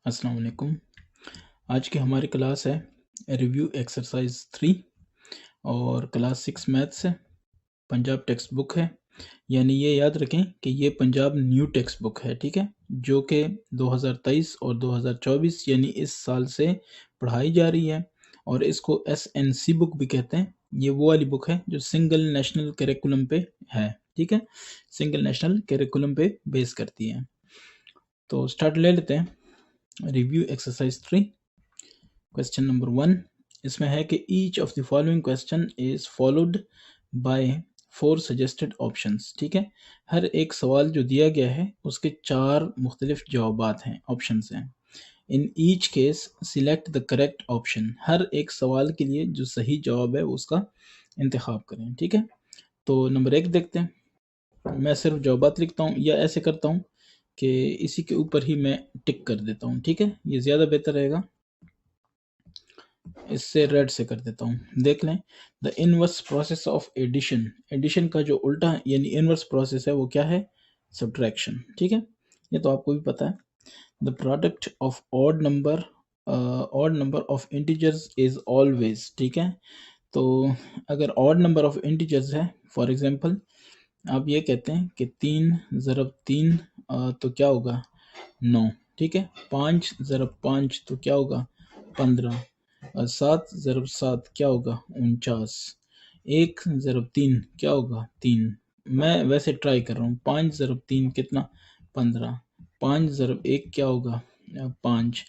अस्सलाम वालेकुम। आज की हमारी क्लास है रिव्यू एक्सरसाइज 3 और क्लास 6 मैथ्स है। पंजाब टेक्स्ट बुक है, यानी ये याद रखें कि ये पंजाब न्यू टेक्स्ट बुक है, ठीक है, जो कि 2023 और 2024 यानी इस साल से पढ़ाई जा रही है और इसको एसएनसी बुक भी कहते हैं। ये वो वाली बुक है जो सिंगल नेशनल करिकुलम पे है, ठीक है, सिंगल नेशनल करिकुलम पे बेस करती है। तो स्टार्ट ले लेते हैं। रिव्यू एक्सरसाइज 3 क्वेश्चन नंबर 1 इसमें है कि each of the following question is followed by 4 suggested options, ठीक है। हर एक सवाल जो दिया गया है उसके 4 मुख्तलिफ जवाबात हैं, ऑप्शंस हैं। In each case select the correct option, हर एक सवाल के लिए जो सही जवाब है उसका इंतखाब करें, ठीक है। तो नंबर 1 देखते हैं। मैं सिर्फ जवाबात लिखता हूँ या ऐसे करता हूँ कि इसी के ऊपर ही मैं टिक कर देता हूँ, ठीक है, ये ज़्यादा बेहतर रहेगा। इससे रेड से कर देता हूँ। देख लें, the inverse process of addition, addition का जो उल्टा यानी इनवर्स प्रोसेस है वो क्या है? सब्ट्रैक्शन, ठीक है, ये तो आपको भी पता है। The product of odd number of integers is always, ठीक है। तो अगर ऑड नंबर ऑफ इंटीजर्स है, फॉर एग्जांपल आप ये कहते हैं कि 3 ज़रब 3 तो क्या होगा? 9, ठीक है। 5 ज़रब 5 तो क्या होगा? 15 और 7 ज़रब 7 क्या होगा? 49। 1 ज़रब 3 क्या होगा? 3। मैं वैसे ट्राई कर रहा हूँ। 5 ज़रब 3 कितना? 15। 5 ज़रब 1 क्या होगा? 5।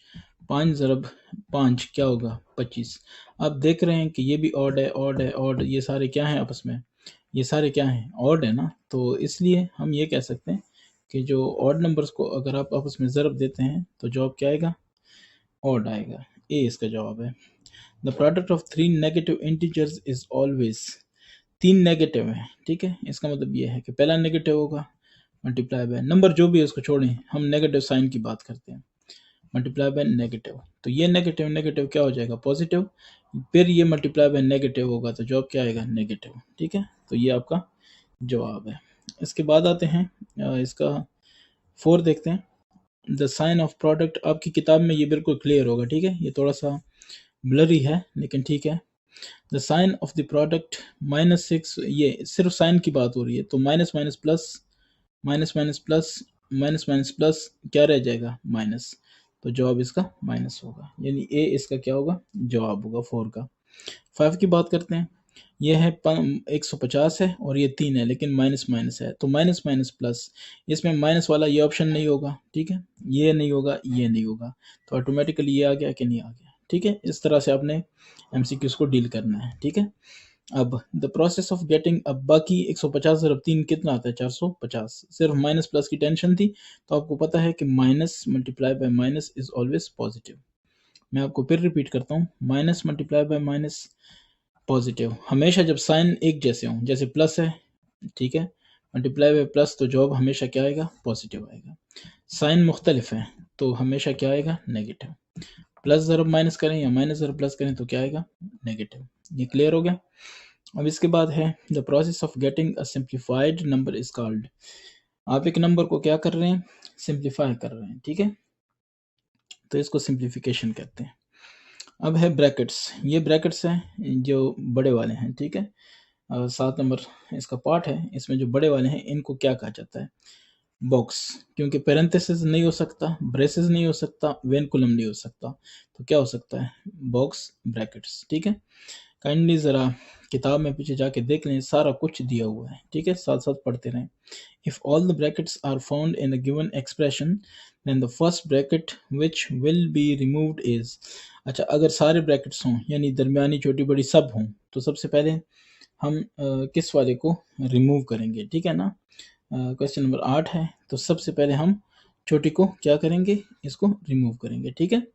5 ज़रब 5 क्या होगा? 25। आप देख रहे हैं कि ये भी ऑड है, ऑड है, ऑड, ये सारे क्या हैं आपस में? ये सारे क्या हैं? ऑड है ना। तो इसलिए हम ये कह सकते हैं कि जो ऑड नंबर्स को अगर आप आपस में ज़रब देते हैं तो जवाब क्या आएगा? ऑड आएगा। ए इसका जवाब है। The product of 3 negative integers is always, 3 negative है, ठीक है, इसका मतलब ये है कि पहला नेगेटिव होगा मल्टीप्लाई बाय नंबर जो भी है उसको छोड़ें, हम नेगेटिव साइन की बात करते हैं। मल्टीप्लाई बाय नेगेटिव, तो ये नेगेटिव नेगेटिव क्या हो जाएगा? पॉजिटिव। फिर ये मल्टीप्लाई बाय नेगेटिव होगा तो जवाब क्या आएगा? नेगेटिव, ठीक है। तो ये आपका जवाब है। इसके बाद आते हैं इसका 4 देखते हैं। द साइन ऑफ प्रोडक्ट, आपकी किताब में ये बिल्कुल क्लियर होगा, ठीक है, ये थोड़ा सा ब्लरी है लेकिन ठीक है। The sign of the product -6, ये सिर्फ साइन की बात हो रही है, तो minus minus plus, minus minus plus, minus minus plus क्या रह जाएगा? माइनस। तो जवाब इसका माइनस होगा, यानी ए इसका क्या होगा? जवाब होगा 4 का। 5 की बात करते हैं। ये है 150 है और ये 3 है, लेकिन माइनस माइनस है तो माइनस माइनस प्लस, इसमें माइनस वाला ये ऑप्शन नहीं होगा, ठीक है, ये नहीं होगा, ये नहीं होगा, तो ऑटोमेटिकली ये आ गया कि नहीं आ गया, ठीक है। इस तरह से आपने एमसीक्यूज को डील करना है, ठीक है। अब द प्रोसेस ऑफ गेटिंग, अब बाकी 150 ज़रब 3 कितना आता है? 450। सिर्फ माइनस प्लस की टेंशन थी, तो आपको पता है कि minus multiply by minus is always positive. मैं आपको फिर रिपीट करता हूँ, minus multiply by minus positive. हमेशा जब साइन एक जैसे हों, जैसे प्लस है, ठीक है, मल्टीप्लाई बाय प्लस, तो जवाब हमेशा क्या आएगा? पॉजिटिव आएगा। साइन मुख्तलिफ है तो हमेशा क्या आएगा? नेगेटिव। प्लस ज़रब माइनस करें या माइनस ज़रब प्लस करें तो क्या आएगा? नेगेटिव। ये क्लियर हो गया। अब इसके बाद है the process of getting a simplified number is called, आप एक नंबर को क्या कर रहे हैं? सिंप्लीफाई कर रहे हैं, ठीक है, तो इसको सिंप्लीफिकेशन कहते हैं। अब है ब्रैकेट्स, ये ब्रैकेट्स हैं जो बड़े वाले हैं, ठीक है। 7 नंबर इसका पार्ट है, इसमें जो बड़े वाले हैं इनको क्या कहा जाता है? बॉक्स, क्योंकि पेरेंथेसिस नहीं हो सकता, ब्रेसेस नहीं हो सकता, वेनकुलम नहीं हो सकता, तो क्या हो सकता है? बॉक्स ब्रैकेट्स, ठीक है। काइंडली ज़रा किताब में पीछे जाके देख लें, सारा कुछ दिया हुआ है, ठीक है, साथ साथ पढ़ते रहें। If all the brackets are found in a given expression then the first bracket which will be removed is, अच्छा, अगर सारे ब्रैकेट्स हों यानी दरमियानी छोटी बड़ी सब हों तो सबसे पहले हम किस वाले को रिमूव करेंगे, ठीक है ना। क्वेश्चन नंबर 8 है, तो सबसे पहले हम छोटी को क्या करेंगे? इसको रिमूव करेंगे, ठीक है।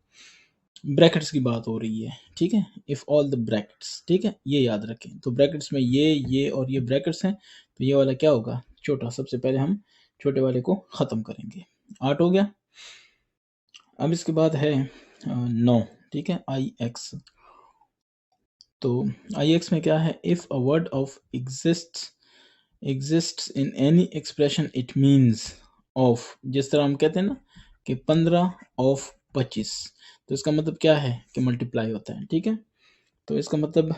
ब्रैकेट्स की बात हो रही है, ठीक है, इफ़ ऑल द ब्रैकेट्स, ठीक है, ये याद रखें। तो ब्रैकेट्स में ये और ये ब्रैकेट्स हैं, तो ये वाला क्या होगा? छोटा। सबसे पहले हम छोटे वाले को ख़त्म करेंगे। 8 हो गया। अब इसके बाद है 9, ठीक है, आई एक्स। तो आई एक्स में क्या है? If a word of exists in any expression it means of, जिस तरह हम कहते हैं ना कि 15 ऑफ 25। तो इसका मतलब क्या है कि मल्टीप्लाई होता है, ठीक है। तो इसका मतलब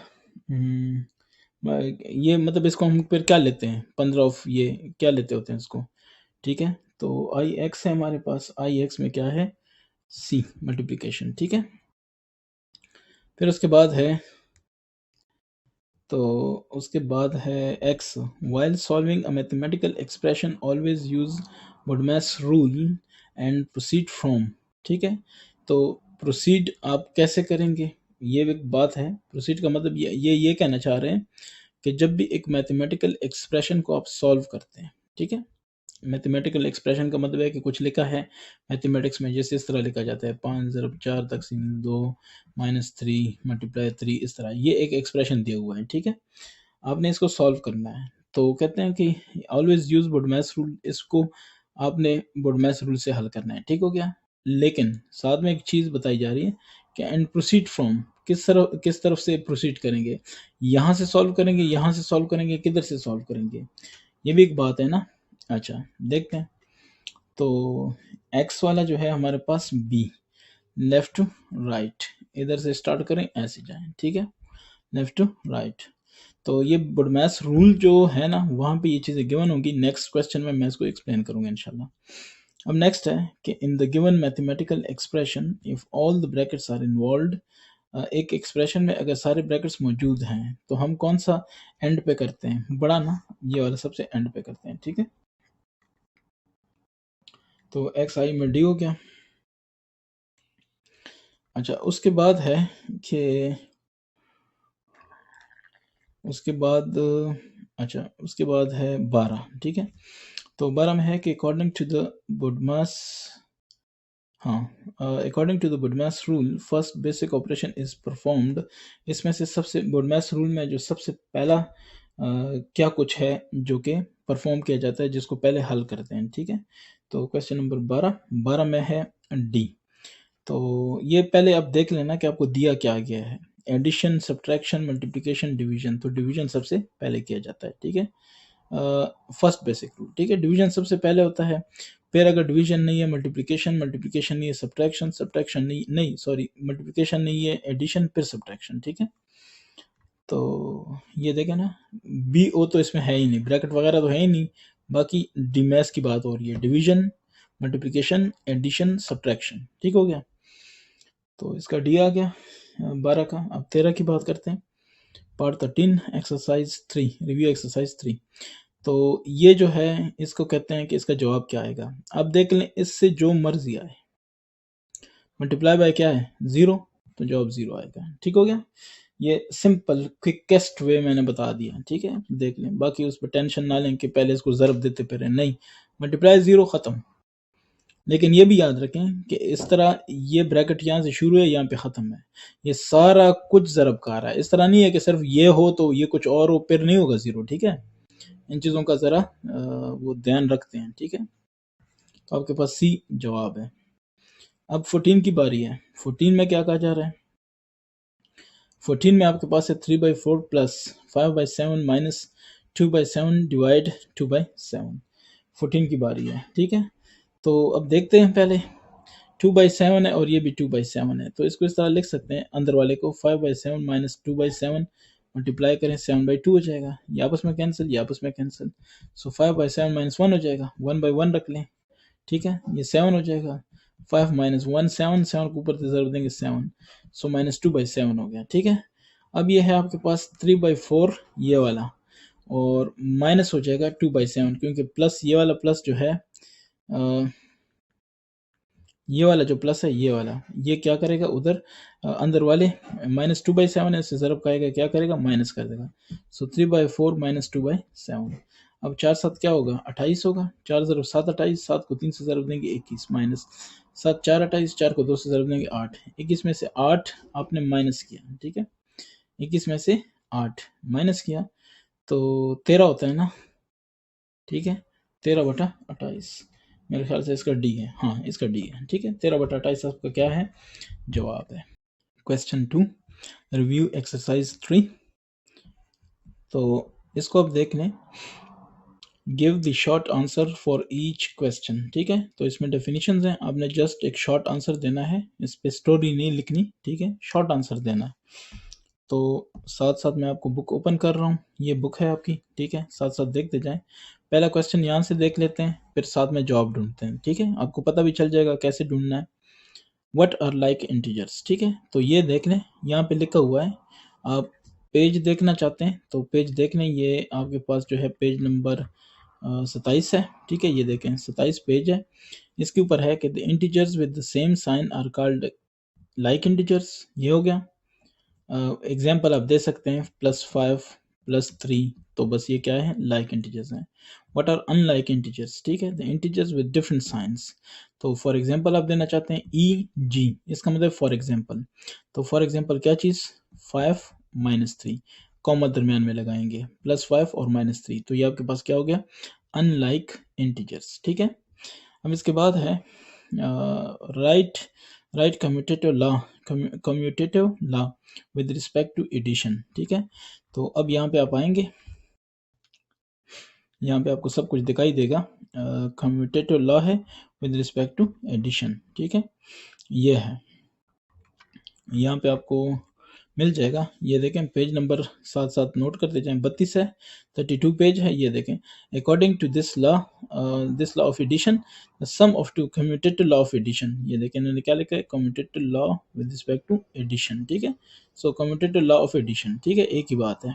ये मतलब इसको हम फिर क्या लेते हैं, 15 ऑफ ये क्या लेते होते हैं इसको, ठीक है। तो आई एक्स है हमारे पास, आई एक्स में क्या है, सी मल्टीप्लिकेशन, ठीक है। फिर उसके बाद है x, while solving a mathematical expression always use Bodmas rule and proceed from, ठीक है। तो प्रोसीड आप कैसे करेंगे, ये एक बात है। प्रोसीड का मतलब ये कहना चाह रहे हैं कि जब भी एक मैथमेटिकल एक्सप्रेशन को आप सॉल्व करते हैं, ठीक है। मैथमेटिकल एक्सप्रेशन का मतलब है कि कुछ लिखा है मैथमेटिक्स में, जैसे इस तरह लिखा जाता है 5 ज़रब 4 तक़सीम 2 -3 मल्टीप्लाई 3, इस तरह ये एक एक्सप्रेशन दिया हुआ है, ठीक है। आपने इसको सॉल्व करना है, तो कहते हैं कि ऑलवेज यूज बुडमैस रूल, इसको आपने बुडमैस रूल से हल करना है, ठीक हो गया। लेकिन साथ में एक चीज़ बताई जा रही है कि एंड प्रोसीड फ्रॉम, किस तरफ से प्रोसीड करेंगे, यहाँ से सॉल्व करेंगे, यहाँ से सॉल्व करेंगे, किधर से सॉल्व करेंगे, ये भी एक बात है ना। अच्छा देखते हैं। तो x वाला जो है हमारे पास b, लेफ्ट टू राइट, इधर से स्टार्ट करें ऐसे जाएं, ठीक है, लेफ्ट टू राइट। तो ये बुडमैस रूल जो है ना, वहाँ पे ये चीज़ें गिवन होंगी। नेक्स्ट क्वेश्चन में मैं इसको एक्सप्लेन करूंगा इंशाल्लाह। अब नेक्स्ट है कि in the given mathematical expression if all the brackets are involved, एक एक्सप्रेशन में अगर सारे ब्रैकेट्स मौजूद हैं तो हम कौन सा एंड पे करते हैं, बड़ा ना, ये वाला सबसे एंड पे करते हैं, ठीक है। तो एक्स आई में डी हो गया। अच्छा उसके बाद है कि उसके बाद उसके बाद है 12, ठीक है। तो 12 में है कि according to the BODMAS, according to the BODMAS rule first basic operation is performed. इसमें से सबसे बुडमास रूल में जो सबसे पहला क्या कुछ है जो कि परफॉर्म किया जाता है, जिसको पहले हल करते हैं, ठीक है। तो क्वेश्चन नंबर 12 में है डी। तो ये पहले आप देख लेना कि आपको दिया क्या गया है, एडिशन सब्ट्रैक्शन मल्टीप्लिकेशन डिवीजन। तो डिवीजन सबसे पहले किया जाता है, ठीक है। फर्स्ट बेसिक रूल, ठीक है, डिवीजन सबसे पहले होता है। फिर अगर डिवीजन नहीं है मल्टीप्लिकेशन, मल्टीप्लिकेशन नहीं है सब्ट्रैक्शन, सब्ट्रैक्शन नहीं सॉरी मल्टीप्लिकेशन नहीं है एडिशन, फिर सब्ट्रैक्शन, ठीक है। तो ये देखें ना, बी ओ तो इसमें है ही नहीं, ब्रैकेट वगैरह तो है ही नहीं, बाकी डिमैस की बात हो रही है, डिवीजन मल्टीप्लिकेशन एडिशन सब्ट्रैक्शन, ठीक हो गया। तो इसका डी आ गया 12 का। अब 13 की बात करते हैं, पार्ट 13 एक्सरसाइज 3, रिव्यू एक्सरसाइज 3। तो ये जो है इसको कहते हैं कि इसका जवाब क्या आएगा। अब देख लें, इससे जो मर्जी आए, मल्टीप्लाई बाय क्या है 0, तो जवाब 0 आएगा, ठीक हो गया। ये सिंपल क्विकेस्ट वे मैंने बता दिया, ठीक है, देख लें। बाकी उस पर टेंशन ना लें कि पहले इसको ज़रब देते फिर, नहीं, मल्टीप्लाई 0 ख़त्म। लेकिन ये भी याद रखें कि इस तरह ये ब्रैकेट यहाँ से शुरू है, यहाँ पे ख़त्म है, ये सारा कुछ ज़रब का आ रहा है। इस तरह नहीं है कि सिर्फ ये हो तो ये कुछ और हो, फिर नहीं होगा 0, ठीक है। इन चीज़ों का ज़रा वो ध्यान रखते हैं, ठीक है। तो आपके पास सी जवाब है। अब 14 की बारी है। 14 में क्या कहा जा रहा है, 14 में आपके पास है 3/4 प्लस 5/7 माइनस 2/7 डिवाइड 2/7। 14 की बारी है, ठीक है। तो अब देखते हैं, पहले 2/7 है और ये भी 2/7 है, तो इसको इस तरह लिख सकते हैं, अंदर वाले को 5/7 माइनस 2/7 मल्टीप्लाई करें 7/2 हो जाएगा, ये आपस में कैंसिल, ये आपस में कैंसिल। सो 5/7 माइनस 1 हो जाएगा, 1/1 रख लें, ठीक है, ये 7 हो जाएगा। 5 माइनस 1 7, 7 को ऊपर से ज़रब देंगे 7, सो माइनस 2/7 हो गया, ठीक है। अब ये है आपके पास 3/4 ये वाला, और माइनस हो जाएगा 2/7, क्योंकि प्लस ये वाला प्लस जो है ये वाला जो प्लस है ये वाला, ये क्या करेगा उधर अंदर वाले माइनस 2/7 है, इससे ज़रब खाएगा, क्या करेगा माइनस कर देगा। सो 3/4 माइनस 2/7। अब 4 7 क्या होगा 28 होगा, 4 ज़रब 7 28, 7 को 3 से ज़रब देंगे 21, माइनस 7 4 28, 4 को 2 से ज़रब देंगे 8, 21 में से 8 आपने माइनस किया, ठीक है, 21 में से 8 माइनस किया तो 13 होता है ना, ठीक है, 13/28। मेरे ख्याल से इसका डी है, हाँ इसका डी है, ठीक है, 13/28 आपका क्या है जवाब है। Question 2 review exercise 3। तो इसको अब देख लें, give the short answer for each question. ठीक है, तो इसमें डेफिनेशंस हैं, आपने जस्ट एक शॉर्ट आंसर देना है, इस पे स्टोरी नहीं लिखनी। ठीक है, शॉर्ट आंसर देना है। तो साथ साथ मैं आपको बुक ओपन कर रहा हूँ, ये बुक है आपकी। ठीक है, साथ साथ देखते जाएं। पहला क्वेश्चन यहाँ से देख लेते हैं, फिर साथ में जवाब ढूंढते हैं। ठीक है, आपको पता भी चल जाएगा कैसे ढूंढना है। What are like integers. ठीक है, तो ये देख लें, यहाँ पे लिखा हुआ है। आप पेज देखना चाहते हैं तो पेज देख लें, ये आपके पास जो है पेज नंबर 27 है। ठीक है, ये देखें 27 पेज है। इसके ऊपर है कि the integers with the same sign are called like integers. ये हो गया। एग्जाम्पल आप दे सकते हैं +5 +3, तो बस ये क्या है, लाइक इंटीजर्स हैं। What are unlike integers. ठीक है, the integers with different signs. तो फॉर एग्जाम्पल आप देना चाहते हैं E G, इसका मतलब फॉर एग्जाम्पल। तो फॉर एग्जाम्पल क्या चीज़, 5 -3, कॉमा दरमियान में लगाएंगे, +5 और -3, तो ये आपके पास क्या हो गया, अनलाइक इंटीजर्स। ठीक है, अब इसके बाद है right commutative law with respect to addition. ठीक है, तो अब यहाँ पे आप आएंगे, यहाँ पे आपको सब कुछ दिखाई देगा। कम्यूटेटिव लॉ है विद रिस्पेक्ट टू एडिशन। ठीक है, ये है, यहाँ पे आपको मिल जाएगा। ये देखें पेज नंबर साथ साथ नोट करते जाएं, 32 है, 32 पेज है। ये देखें, according to this law of addition, the sum of two commutative law of addition. ये देखें इन्होंने क्या लिखा है, commutative law with respect to addition. ठीक है, so commutative law of addition. ठीक है, एक ही बात है।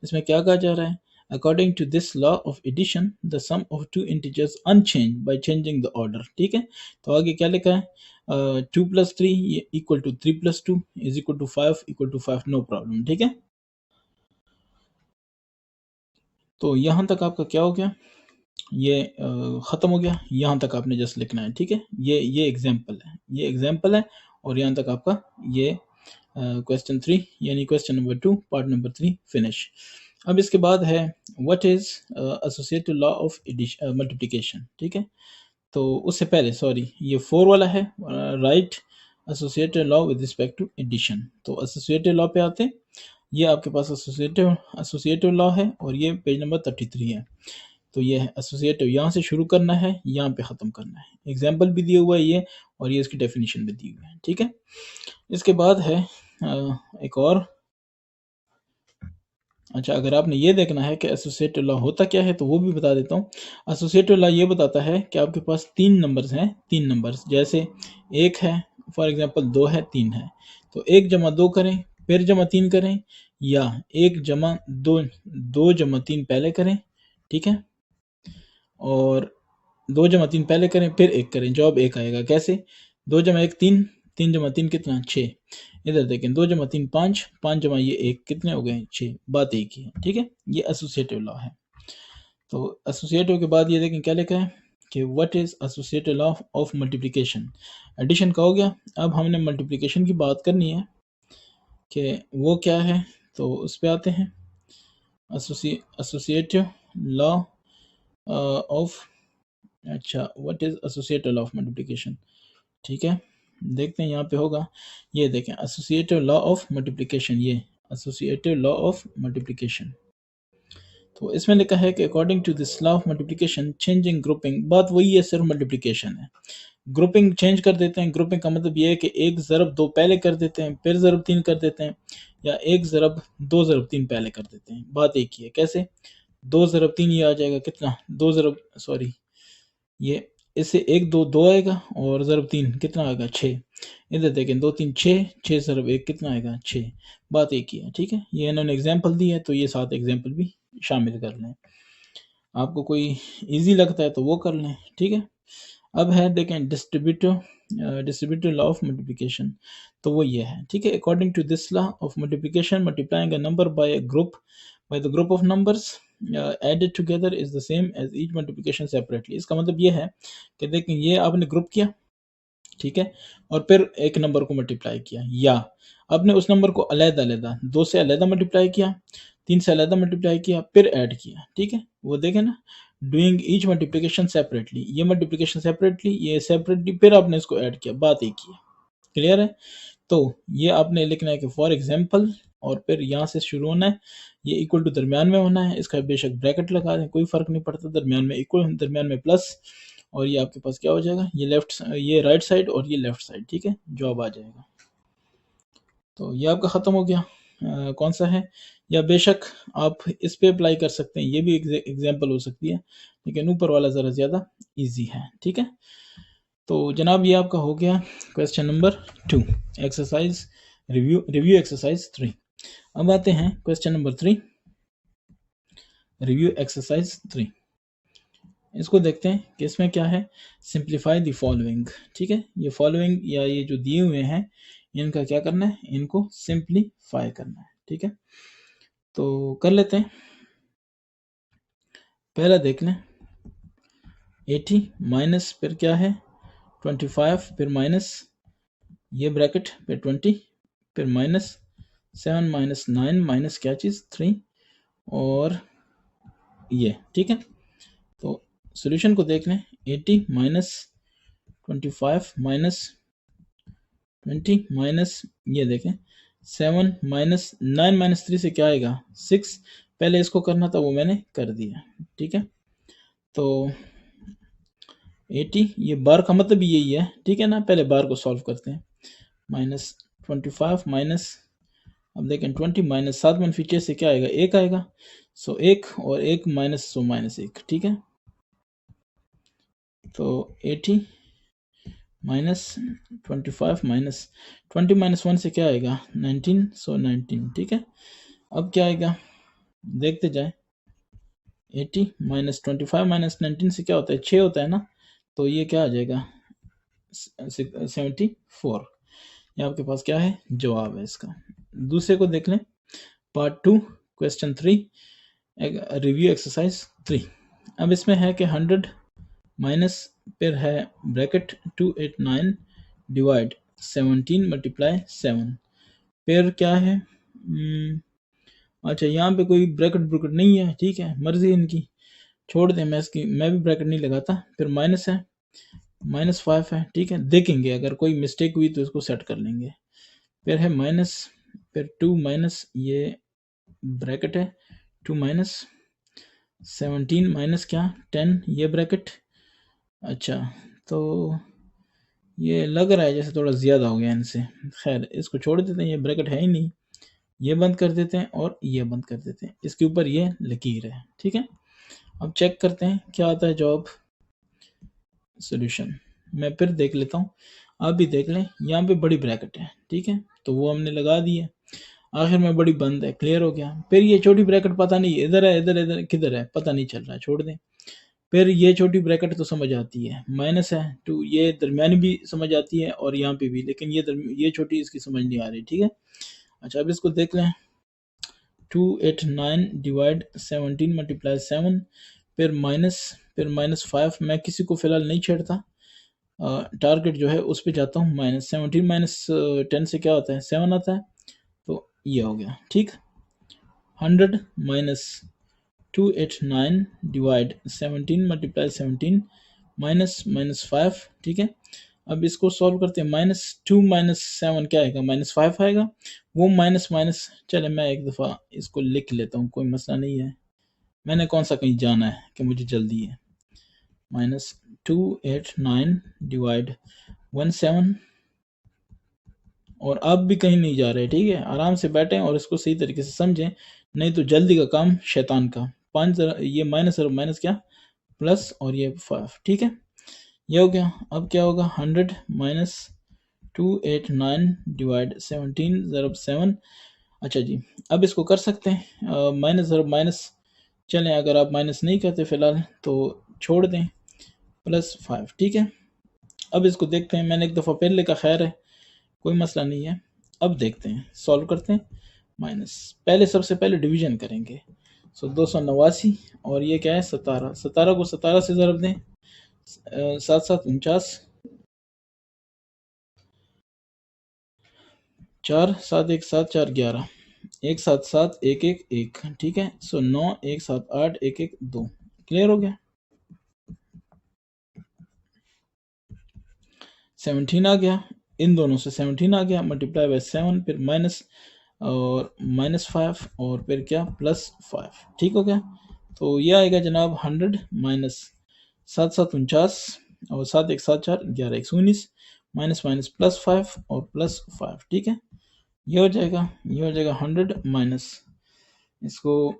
इसमें क्या कहा जा रहा है, according to this law of addition the sum of two integers unchange by changing the order. ठीक है, तो आगे क्या लिखा है, 2 + 3 equal to 3 + 2 is equal to 5 equal to 5, no problem. ठीक है, तो यहाँ तक आपका क्या हो गया, ये ख़त्म हो गया। यहाँ तक आपने जस्ट लिखना है। ठीक है, ये एग्जाम्पल है, ये एग्जाम्पल है, और यहाँ तक आपका ये क्वेश्चन 3 यानी question number 2 part number 3 finish. अब इसके बाद है what is associative law of multiplication. ठीक है, तो उससे पहले सॉरी, ये 4 वाला है, right associative law with respect to addition. तो एसोसिएटिव लॉ पे आते हैं, ये आपके पास एसोसिएटिव लॉ है, और ये पेज नंबर 33 है। तो ये है एसोसिएटिव, यहाँ से शुरू करना है, यहाँ पे ख़त्म करना है। एग्जाम्पल भी दिया हुआ है ये, और ये इसकी डेफिनेशन भी दी हुई है। ठीक है, इसके बाद है एक और। अच्छा, अगर आपने ये देखना है कि एसोसिएटिव लॉ होता क्या है, तो वो भी बता देता हूँ। एसोसिएटिव लॉ ये बताता है कि आपके पास 3 नंबर्स हैं, 3 नंबर्स, जैसे 1 है, फॉर एग्जांपल 2 है, 3 है, तो 1 + 2 करें, फिर +3 करें, या 1 + 2, 2 + 3 पहले करें। ठीक है, और 2 + 3 पहले करें, फिर 1 करें, जवाब 1 आएगा। कैसे, 2 + 1 3, 3 + 3 कितना, 6। इधर देखें, 2 + 3 5, 5 + ये 1 कितने हो गए, 6। बात एक ही है। ठीक है, ये एसोसिएटिव लॉ है। तो एसोसिएटिव के बाद ये देखें क्या लिखा है कि what is associative law of multiplication. Addition का हो गया, अब हमने मल्टीप्लिकेशन की बात करनी है कि वो क्या है, तो उस पर आते हैं। एसोसिएटिव लॉ ऑफ, अच्छा, what is associative law of multiplication. ठीक है, देखते हैं यहाँ पे होगा। ये देखें, एसोसिएटिव लॉ ऑफ मल्टीप्लिकेशन, ये एसोसिएटिव लॉ ऑफ मल्टीप्लिकेशन। तो इसमें लिखा है कि according to this law of multiplication changing grouping, बात वही है, सिर्फ मल्टीप्लिकेशन है। ग्रुपिंग चेंज कर देते हैं। ग्रुपिंग का मतलब ये है कि 1 ज़रब 2 पहले कर देते हैं, फिर ज़रब 3 कर देते हैं, या 1 ज़रब 2 ज़रब 3 पहले कर देते हैं। बात एक ही है। कैसे, 2 ज़रब 3 ये आ जाएगा कितना, 2 ज़रब सॉरी, ये इससे 1 2 2 आएगा, और ज़रब 3 कितना आएगा, 6। इधर देखें, 2 3 6, 6 ज़रब 1 कितना आएगा, 6। बात एक ही है। ठीक है, ये इन्होंने एग्जाम्पल दी है, तो ये 7 एग्जाम्पल भी शामिल कर लें। आपको कोई इजी लगता है तो वो कर लें। ठीक है, अब है देखें डिस्ट्रीब्यूटिव लॉ ऑफ मल्टीप्लिकेशन, तो वो ये है। ठीक है, according to this law of multiplication multiplying a number by the group of numbers added together is the same as each multiplication separately. इसका मतलब ये है कि देखें, ये आपने ग्रुप किया, ठीक है, और फिर एक नंबर को मल्टीप्लाई किया, या आपने उस नंबर को अलग-अलग 2 से अलग मल्टीप्लाई किया, 3 से अलग मल्टीप्लाई किया, फिर ऐड किया। ठीक है, वो देखें ना, डूइंग ईच मल्टीप्लिकेशन सेपरेटली, ये मल्टीप्लिकेशन सेपरेटली, ये सेपरेटली, फिर आपने इसको ऐड किया, बात एक ही है। क्लियर है, तो ये आपने लिखना है कि फॉर एग्जाम्पल, और फिर यहाँ से शुरू होना है, ये इक्वल टू दरमियान में होना है, इसका बेशक ब्रैकेट लगा दें, कोई फ़र्क नहीं पड़ता, दरमियान में इक्वल, दरमियान में प्लस, और ये आपके पास क्या हो जाएगा, ये राइट साइड और ये लेफ्ट साइड, ठीक है, जवाब आ जाएगा। तो ये आपका ख़त्म हो गया। कौन सा है, या बेशक आप इस पे अप्लाई कर सकते हैं, ये भी एग्जाम्पल हो सकती है, लेकिन ऊपर वाला ज़रा ज़्यादा इजी है, ठीक है। तो जनाब ये आपका हो गया question number 2, exercise review exercise 3। अब आते हैं क्वेश्चन नंबर 3, रिव्यू एक्सरसाइज 3। इसको देखते हैं कि इसमें क्या है, सिंप्लीफाई द फॉलोइंग, ठीक है। ये फॉलोइंग या ये जो दिए हुए हैं इनका क्या करना है, इनको सिंप्लीफाई करना है, ठीक है। तो कर लेते हैं, पहला देख लें, 80 माइनस फिर क्या है 25, फिर माइनस ये ब्रैकेट, फिर 20, फिर माइनस 7 माइनस 9 माइनस क्या चीज़ 3, और ये, ठीक है। तो सॉल्यूशन को देख लें, 80 माइनस 25 माइनस 20 माइनस ये देखें 7 माइनस 9 माइनस 3 से क्या आएगा 6, पहले इसको करना था वो मैंने कर दिया, ठीक है। तो 80, ये बार का मतलब भी यही है, ठीक है ना, पहले बार को सॉल्व करते हैं, माइनस 25 माइनस, अब देखें 20 माइनस 7 मनफी 6 से क्या आएगा 1 आएगा, सो 1 और 1 माइनस, सो माइनस 1, ठीक है। तो 80 माइनस 25 माइनस 20 माइनस 1 से क्या आएगा 19, सो 19, ठीक है। अब क्या आएगा देखते जाए, 80 माइनस 25 माइनस 19 से क्या होता है 6 होता है ना, तो ये क्या आ जाएगा 74, ये आपके पास क्या है जवाब है इसका। दूसरे को देख लें, पार्ट 2 क्वेश्चन 3, रिव्यू एक्सरसाइज 3। अब इसमें है कि 100 माइनस फिर है ब्रैकेट 289 डिवाइड 17 मल्टीप्लाई 7, फिर क्या है अच्छा यहाँ पे कोई ब्रैकेट ब्रैकेट नहीं है, ठीक है, मर्जी इनकी, छोड़ दें, मैं भी ब्रैकेट नहीं लगाता। फिर माइनस है, माइनस 5 है, ठीक है, देखेंगे अगर कोई मिस्टेक हुई तो इसको सेट कर लेंगे। फिर है माइनस, फिर 2 माइनस ये ब्रैकेट है 2 माइनस 17 माइनस क्या 10 ये ब्रैकेट। अच्छा, तो ये लग रहा है जैसे थोड़ा ज़्यादा हो गया इनसे, खैर इसको छोड़ देते हैं, ये ब्रैकेट है ही नहीं, ये बंद कर देते हैं और ये बंद कर देते हैं, इसके ऊपर ये लकीर है, ठीक है। अब चेक करते हैं क्या आता है जवाब, सॉल्यूशन मैं फिर देख लेता हूँ, आप भी देख लें, यहाँ पे बड़ी ब्रैकेट है, ठीक है, तो वो हमने लगा दी है, आखिर में बड़ी बंद है, क्लियर हो गया। फिर ये छोटी ब्रैकेट पता नहीं इधर है इधर इधर किधर है पता नहीं चल रहा है, छोड़ दें। फिर ये छोटी ब्रैकेट तो समझ आती है, माइनस है 2, ये दरमियानी भी समझ आती है और यहाँ पे भी, लेकिन ये छोटी इसकी समझ नहीं आ रही, ठीक है। अच्छा अब इसको देख लें, 289 डिवाइड 17 मल्टीप्लाई 7, फिर माइनस 5, मैं किसी को फिलहाल नहीं छेड़ता, टारगेट जो है उस पे जाता हूँ, माइनस 17 माइनस 10 से क्या होता है 7 आता है, तो ये हो गया, ठीक। 100 minus 289 divide 17 multiply 17 minus minus 5, ठीक है। अब इसको सॉल्व करते हैं, माइनस 2 माइनस 7 क्या आएगा माइनस 5 आएगा, वो माइनस माइनस, चले मैं एक दफ़ा इसको लिख लेता हूँ, कोई मसला नहीं है, मैंने कौन सा कहीं जाना है कि मुझे जल्दी है। माइनस 289 डिवाइड 17, और आप भी कहीं नहीं जा रहे, ठीक है, आराम से बैठें और इसको सही तरीके से समझें, नहीं तो जल्दी का काम शैतान का। 5 ये माइनस और माइनस क्या प्लस, और ये 5, ठीक है, ये हो गया। अब क्या होगा 100 माइनस 289 डिवाइड 17 ज़रब 7। अच्छा जी, अब इसको कर सकते हैं माइनस ज़रब माइनस, चलें अगर आप माइनस नहीं करते फ़िलहाल तो छोड़ दें, प्लस 5, ठीक है। अब इसको देखते हैं, मैंने एक दफ़ा पहले का, खैर है कोई मसला नहीं है। अब देखते हैं, सॉल्व करते हैं, माइनस पहले सबसे पहले डिवीजन करेंगे, सो 289 और ये क्या है 17, 17 को 17 से ज़रब दें, 7 7 49, 4 7 1 7 4 11, 1 7 7 1 1 1, ठीक है, सो 9 1 7 8 1 1 2, क्लियर हो गया। 17 आ गया, इन दोनों से 17 आ गया, मल्टीप्लाई बाय 7, फिर माइनस और -5 और फिर क्या +5, ठीक हो गया। तो ये आएगा जनाब 100 माइनस 7 7 49 और 7 1 7 4 11 119 माइनस माइनस +5 और +5, ठीक है। ये हो जाएगा 100 माइनस, इसको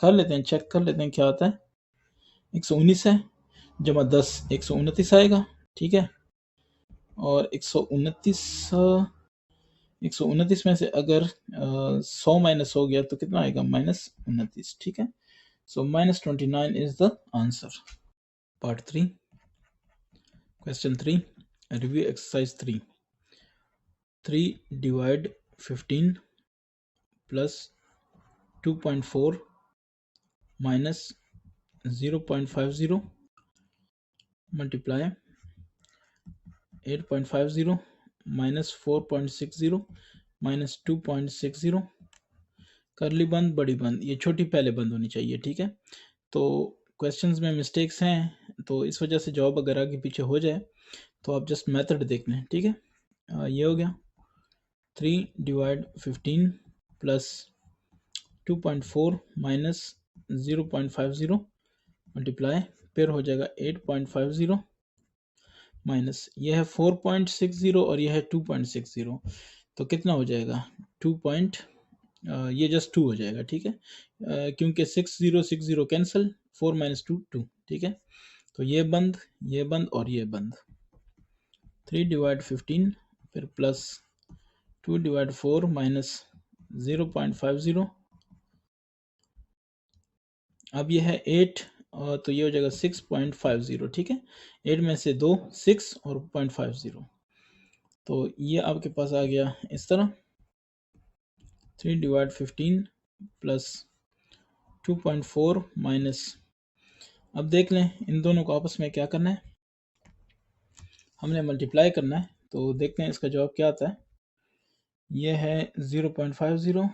कर लेते हैं, चेक कर लेते हैं क्या आता है। 119 है जमा 10 129 आएगा, ठीक है। और 129 में से अगर 100 माइनस हो गया तो कितना आएगा, -29, ठीक है। सो -29 is the answer. Part 3, question 3, review exercise 3। 3 divide 15 plus 2.4 minus 0.50 multiply 8.50 minus 4.60 minus 2.60, करली बंद बड़ी बंद, ये छोटी पहले बंद होनी चाहिए, ठीक है। तो क्वेश्चंस में मिस्टेक्स हैं तो इस वजह से जवाब अगर आगे पीछे हो जाए तो आप जस्ट मेथड देख लें, ठीक है। ये हो गया 3 डिवाइड 15 प्लस 2.4 माइनस 0.50 मल्टीप्लाई, फिर हो जाएगा 8.50 माइनस ये है 4.60 और ये है 2.60, तो कितना हो जाएगा 2 पॉइंट, ये जस्ट 2 हो जाएगा, ठीक है। क्योंकि 6060 कैंसिल, 4 माइनस 2 2, ठीक है। तो ये बंद और ये बंद। 3 डिवाइड 15 फिर प्लस 2 डिवाइड 4 माइनस 0.50, अब ये है 8 तो ये हो जाएगा 6.50, ठीक है। 8 में से 2 6 और 0.50, तो ये आपके पास आ गया इस तरह 3 डिवाइड 15 प्लस 2.4 माइनस, अब देख लें इन दोनों को आपस में क्या करना है, हमने मल्टीप्लाई करना है। तो देखते हैं इसका जवाब क्या आता है। ये है 0.50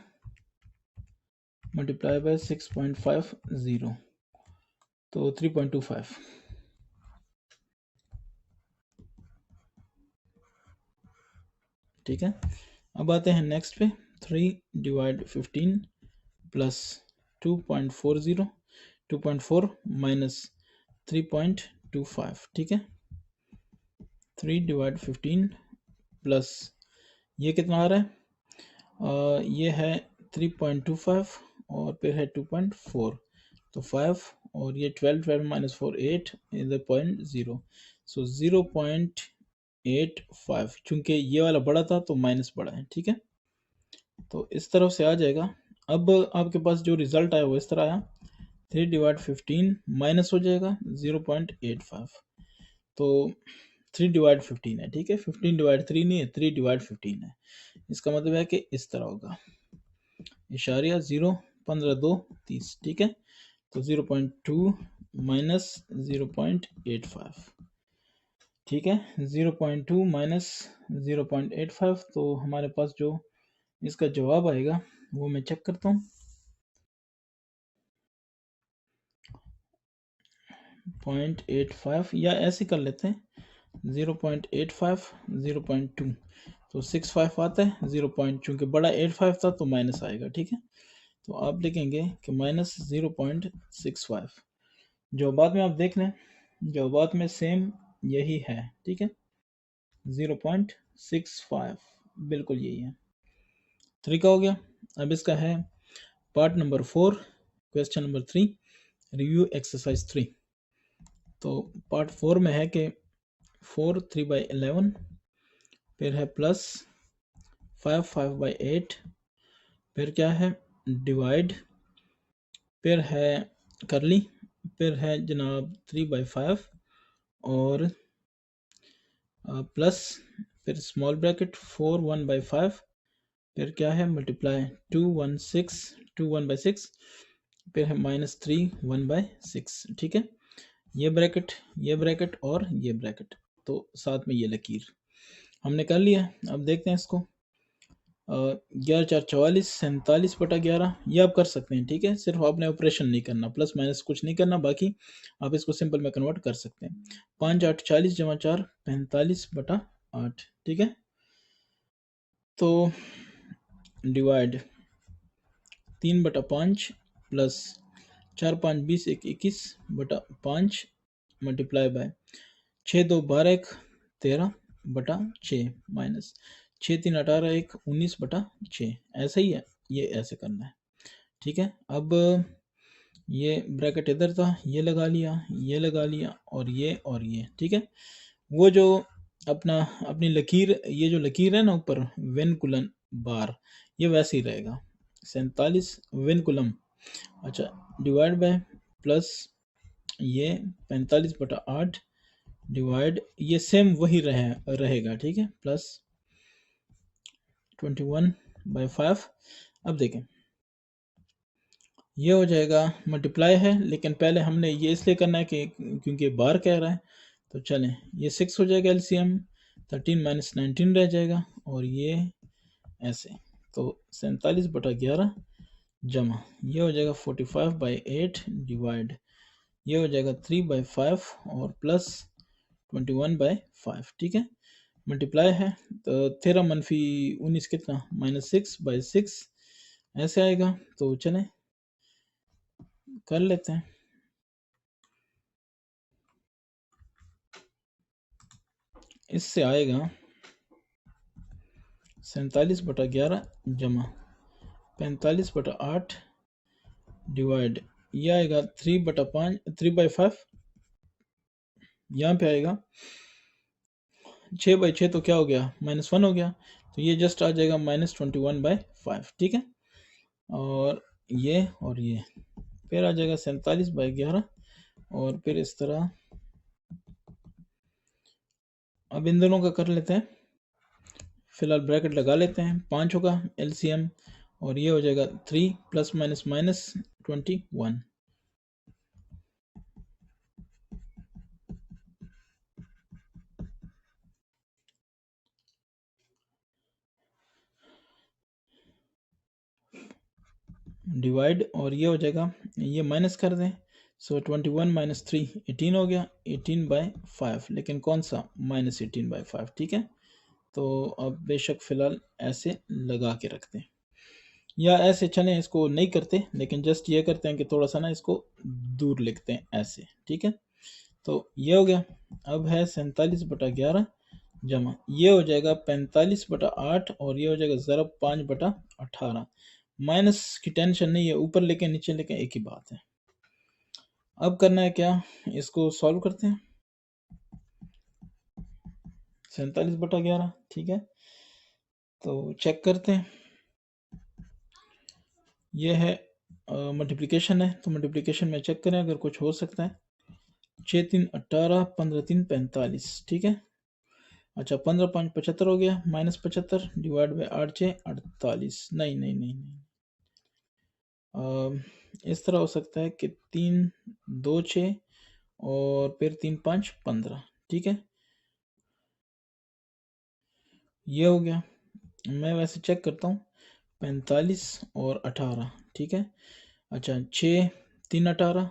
मल्टीप्लाई बाय 6.50, तो 3.25, ठीक है। अब आते हैं नेक्स्ट पे, 3 डिवाइड 15 प्लस 2.4 माइनस 3.25, ठीक है। 3 डिवाइड 15 प्लस ये कितना आ रहा है, ये है 3.25 और फिर है 2.4, तो 5 और ये 12 माइनस 4 8 इज 0.0, सो 0.85, चूंकि ये वाला बड़ा था तो माइनस बड़ा है, ठीक है। तो इस तरफ से आ जाएगा। अब आपके पास जो रिजल्ट आया वो इस तरह आया, 3 डिवाइड 15 माइनस हो जाएगा 0.85, तो 3 डिवाइड 15 है, ठीक है। 15 डिवाइड 3 नहीं है, 3 डिवाइड 15 है। इसका मतलब है कि इस तरह होगा, इशारिया 0 15 2 30, ठीक है। तो 0.2 माइनस 0.85, ठीक है। 0.2 माइनस 0.85, तो हमारे पास जो इसका जवाब आएगा वो मैं चेक करता हूँ, 0.85 या ऐसे कर लेते हैं 0.85 0.2, तो 65 आता है 0 पॉइंट, चूंकि बड़ा 85 था तो माइनस आएगा, ठीक है। तो आप लिखेंगे कि माइनस 0.65, जो बाद में आप देख लें, जो बाद में सेम यही है, ठीक है। 0.65 बिल्कुल यही है। 3 का हो गया। अब इसका है part number 4, question number 3, review exercise 3। तो पार्ट 4 में है कि 4 3/11, फिर है प्लस 5 5/8, फिर क्या है डिवाइड, फिर है करली, फिर है जनाब 3/5 और प्लस, फिर स्मॉल ब्रैकेट 4 1/5, फिर क्या है मल्टीप्लाई 2 1/6, फिर है -3 1/6, ठीक है। ये ब्रैकेट और ये ब्रैकेट, तो साथ में ये लकीर हमने कर लिया। अब देखते हैं इसको, 11 4 44 47/11, ये आप कर सकते हैं, ठीक है। सिर्फ आपने ऑपरेशन नहीं करना, प्लस माइनस कुछ नहीं करना, बाकी आप इसको सिंपल में कन्वर्ट कर सकते हैं। 5 8 40 जमा 4 45/8, ठीक है। तो divide 3/5 plus 4 5 20 1 21/5 multiply by 6 2 12 1 13/6 minus 6 3 18 1 19/6। ऐसा ही है, ये ऐसे करना है। ठीक है, अब ये ब्रैकेट इधर था, ये लगा लिया, ये लगा लिया और ये। ठीक है, वो जो अपनी लकीर, ये जो लकीर है ना ऊपर वेनकुलन बार, ये वैसे ही रहेगा 47 वेनकुलम। अच्छा, डिवाइड बाय प्लस ये 45/8 डिवाइड ये सेम वही रहेगा। ठीक है, प्लस 21/5। अब देखें, ये हो जाएगा मल्टीप्लाई है, लेकिन पहले हमने ये इसलिए करना है कि क्योंकि बार कह रहा है। तो चलें, ये 6 हो जाएगा एलसीएम, 13 - 19 रह जाएगा और ये ऐसे। तो 47/11 जमा ये हो जाएगा 45/8 डिवाइड ये हो जाएगा 3/5 और प्लस 21/5। ठीक है, मल्टीप्लाई है तो 13 - 19 कितना -6/6 ऐसे आएगा। तो चलें कर लेते हैं। इससे आएगा 47/11 जमा 45/8 डिवाइड ये आएगा 3/5 3/5 यहाँ पे आएगा 6/6 तो क्या हो गया -1 हो गया, तो ये जस्ट आ जाएगा -21/5। ठीक है, और ये फिर आ जाएगा 47/11 और फिर इस तरह। अब इन दोनों का कर लेते हैं, फिलहाल ब्रैकेट लगा लेते हैं। 5 होगा एलसीएम और ये हो जाएगा 3 ± -21। डिवाइड और ये हो जाएगा, ये माइनस कर दें। सो 21 - 3 18 हो गया, 18/5, लेकिन कौन सा -18/5। ठीक है, तो अब बेशक फ़िलहाल ऐसे लगा के रखते हैं, या ऐसे चलें इसको नहीं करते, लेकिन जस्ट ये करते हैं कि थोड़ा सा ना इसको दूर लिखते हैं ऐसे। ठीक है, तो ये हो गया। अब है 47/11 जमा ये हो जाएगा 45/8 और ये हो जाएगा ज़रब 5/18। माइनस की टेंशन नहीं है, ऊपर लेके नीचे लेके एक ही बात है। अब करना है क्या, इसको सॉल्व करते हैं। 47/11। ठीक है, तो चेक करते हैं। ये है मल्टीप्लिकेशन है, तो मल्टीप्लिकेशन में चेक करें अगर कुछ हो सकता है। 6 3 18 15 3 45। ठीक है, अच्छा 15 5 75 हो गया, -75 डिवाइड बाई 8 6 48। नहीं नहीं नहीं नहीं, इस तरह हो सकता है कि 3 2 6 और फिर 3 5 15। ठीक है, ये हो गया। मैं वैसे चेक करता हूँ, 45 और 18। ठीक है, अच्छा 6 3 18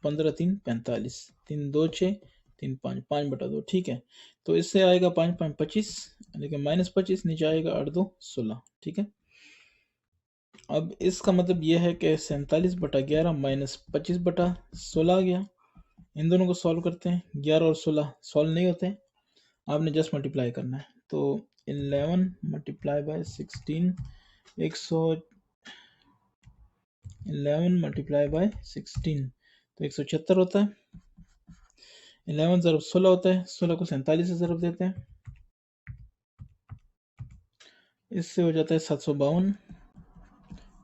15 3 45 3 2 6 3 5 5/2। ठीक है, तो इससे आएगा 5 5 25, लेकिन -25 नीचे आएगा 8 2 16। ठीक है, अब इसका मतलब ये है कि 47/11 -25/16 आ गया। इन दोनों को सॉल्व करते हैं। 11 और 16 सॉल्व नहीं होते, आपने जस्ट मल्टीप्लाई करना है। तो 11 × 16 11 × 16 तो 176 होता है। 11 ज़रब 16 होता है, 16 को 47 से ज़रब देते हैं, इससे हो जाता है 752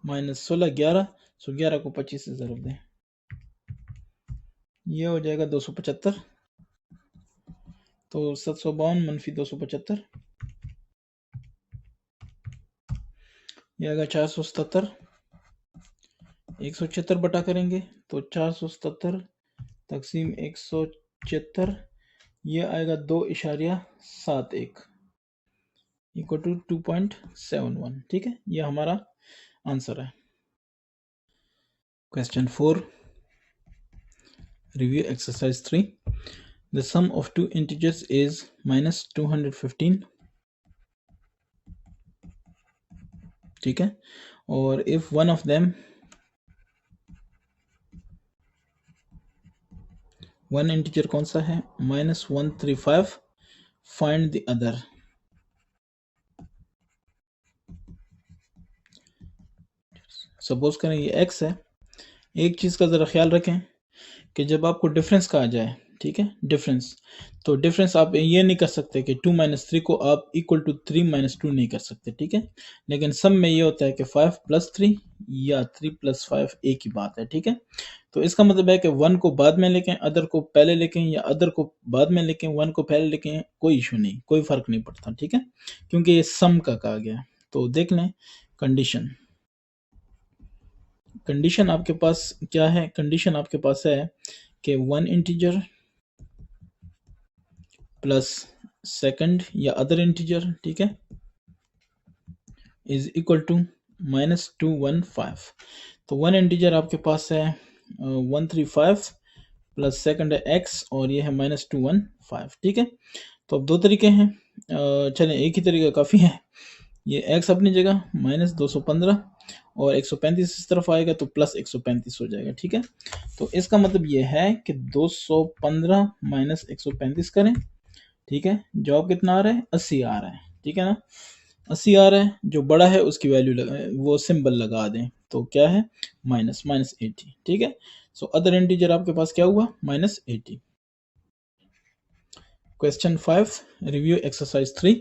-16 11, सो 11 को 25 से ज़रब दें, ये हो जाएगा 275। तो 752 - 275 ये आएगा 477। 176 बटा करेंगे तो 477 तकसीम 176 ये आएगा 2.71 इक्वल टू 2.71। ठीक है, ये हमारा आंसर है। Question 4, review exercise 3। The sum of two integers is -215. ठीक है। और if one of them, one integer कौन सा है, -135, फाइंड द अदर। सपोज करें ये x है। एक चीज़ का ज़रा ख्याल रखें कि जब आपको डिफरेंस कहा जाए, ठीक है, डिफरेंस, तो डिफरेंस आप ये नहीं कर सकते कि 2 - 3 को आप इक्वल टू 3 - 2 नहीं कर सकते, ठीक है। लेकिन सम में ये होता है कि 5 + 3 या 3 + 5 एक ही बात है, ठीक है। तो इसका मतलब है कि 1 को बाद में लेके अदर को पहले लेके, या अदर को बाद में लेके 1 को पहले लेके, कोई इशू नहीं, कोई फ़र्क नहीं पड़ता, ठीक है, क्योंकि ये सम का कहा गया है। तो देख लें कंडीशन। कंडीशन आपके पास क्या है, कंडीशन आपके पास है कि वन इंटीजर प्लस सेकंड या अदर इंटीजर, ठीक है, इज इक्वल टू -215। तो वन इंटीजर आपके पास है 135 प्लस सेकंड है x और ये है -215, ठीक है। तो अब दो तरीके हैं, चलें एक ही तरीका काफ़ी है। ये x अपनी जगह -215 और 135 इस तरफ आएगा तो प्लस 135 हो जाएगा, ठीक है। तो इसका मतलब ये है कि 215 - 135 करें, ठीक है, जवाब कितना आ रहा है, 80 आ रहा है, ठीक है ना। 80 आ रहा है, जो बड़ा है उसकी वैल्यू लगा, वो सिंबल लगा दें, तो क्या है, -80, ठीक है। सो अदर इंटीजर आपके पास क्या हुआ, -80। Question 5, review exercise 3।